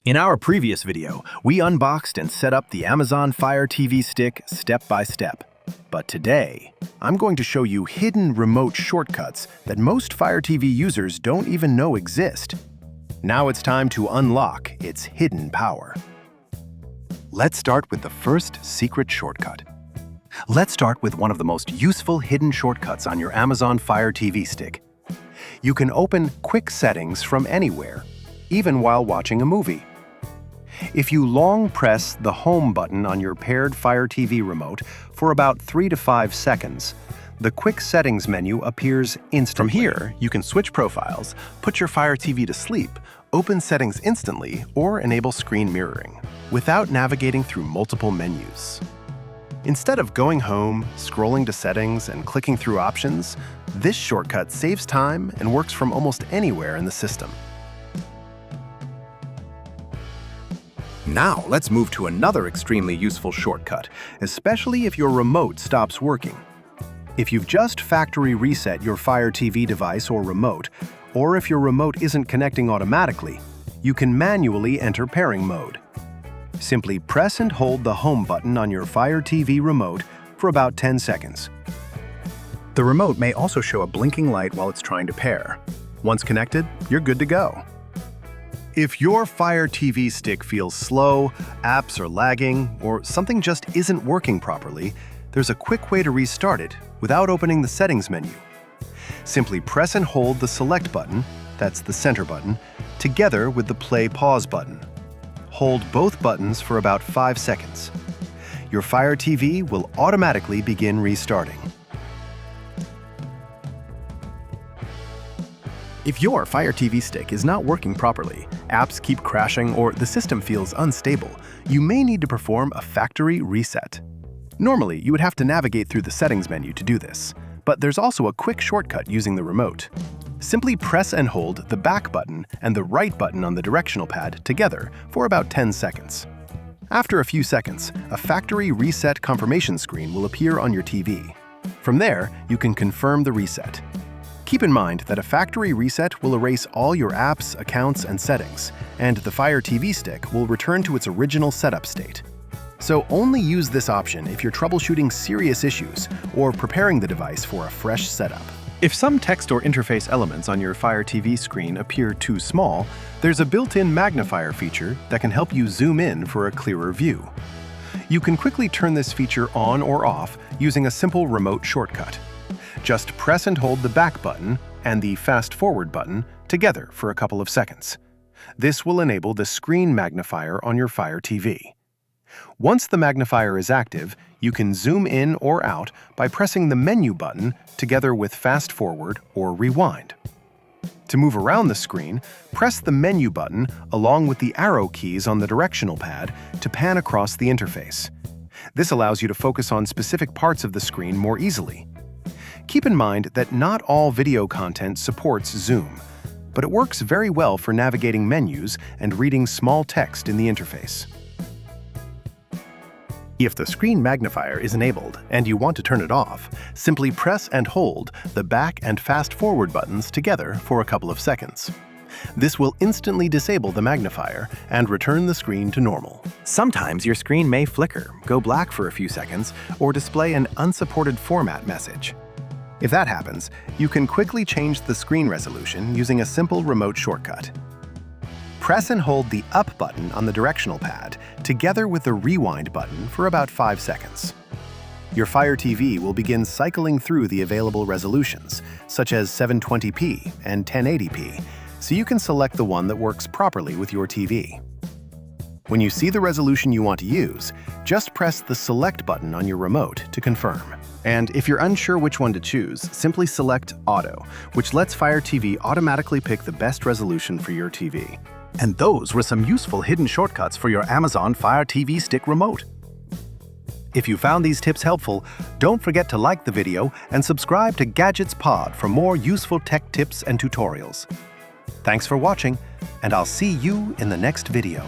In our previous video, we unboxed and set up the Amazon Fire TV Stick step by step. But today, I'm going to show you hidden remote shortcuts that most Fire TV users don't even know exist. Now it's time to unlock its hidden power. Let's start with the first secret shortcut. Let's start with one of the most useful hidden shortcuts on your Amazon Fire TV Stick. You can open quick settings from anywhere, even while watching a movie. If you long press the Home button on your paired Fire TV remote for about 3 to 5 seconds, the Quick Settings menu appears instantly. From here, you can switch profiles, put your Fire TV to sleep, open settings instantly, or enable screen mirroring, without navigating through multiple menus. Instead of going home, scrolling to settings, and clicking through options, this shortcut saves time and works from almost anywhere in the system. Now, let's move to another extremely useful shortcut, especially if your remote stops working. If you've just factory reset your Fire TV device or remote, or if your remote isn't connecting automatically, you can manually enter pairing mode. Simply press and hold the Home button on your Fire TV remote for about 10 seconds. The remote may also show a blinking light while it's trying to pair. Once connected, you're good to go. If your Fire TV Stick feels slow, apps are lagging, or something just isn't working properly, there's a quick way to restart it without opening the settings menu. Simply press and hold the Select button, that's the center button, together with the Play/Pause button. Hold both buttons for about 5 seconds. Your Fire TV will automatically begin restarting. If your Fire TV Stick is not working properly, apps keep crashing, or the system feels unstable, you may need to perform a factory reset. Normally, you would have to navigate through the settings menu to do this, but there's also a quick shortcut using the remote. Simply press and hold the back button and the right button on the directional pad together for about 10 seconds. After a few seconds, a factory reset confirmation screen will appear on your TV. From there, you can confirm the reset. Keep in mind that a factory reset will erase all your apps, accounts, and settings, and the Fire TV Stick will return to its original setup state. So only use this option if you're troubleshooting serious issues or preparing the device for a fresh setup. If some text or interface elements on your Fire TV screen appear too small, there's a built-in magnifier feature that can help you zoom in for a clearer view. You can quickly turn this feature on or off using a simple remote shortcut. Just press and hold the back button and the fast forward button together for a couple of seconds. This will enable the screen magnifier on your Fire TV. Once the magnifier is active, you can zoom in or out by pressing the menu button together with fast forward or rewind. To move around the screen, press the menu button along with the arrow keys on the directional pad to pan across the interface. This allows you to focus on specific parts of the screen more easily. Keep in mind that not all video content supports zoom, but it works very well for navigating menus and reading small text in the interface. If the screen magnifier is enabled and you want to turn it off, simply press and hold the back and fast forward buttons together for a couple of seconds. This will instantly disable the magnifier and return the screen to normal. Sometimes your screen may flicker, go black for a few seconds, or display an unsupported format message. If that happens, you can quickly change the screen resolution using a simple remote shortcut. Press and hold the up button on the directional pad together with the rewind button for about 5 seconds. Your Fire TV will begin cycling through the available resolutions, such as 720p and 1080p, so you can select the one that works properly with your TV. When you see the resolution you want to use, just press the Select button on your remote to confirm. And if you're unsure which one to choose, simply select Auto, which lets Fire TV automatically pick the best resolution for your TV. And those were some useful hidden shortcuts for your Amazon Fire TV Stick remote. If you found these tips helpful, don't forget to like the video and subscribe to Gadgets Pod for more useful tech tips and tutorials. Thanks for watching, and I'll see you in the next video.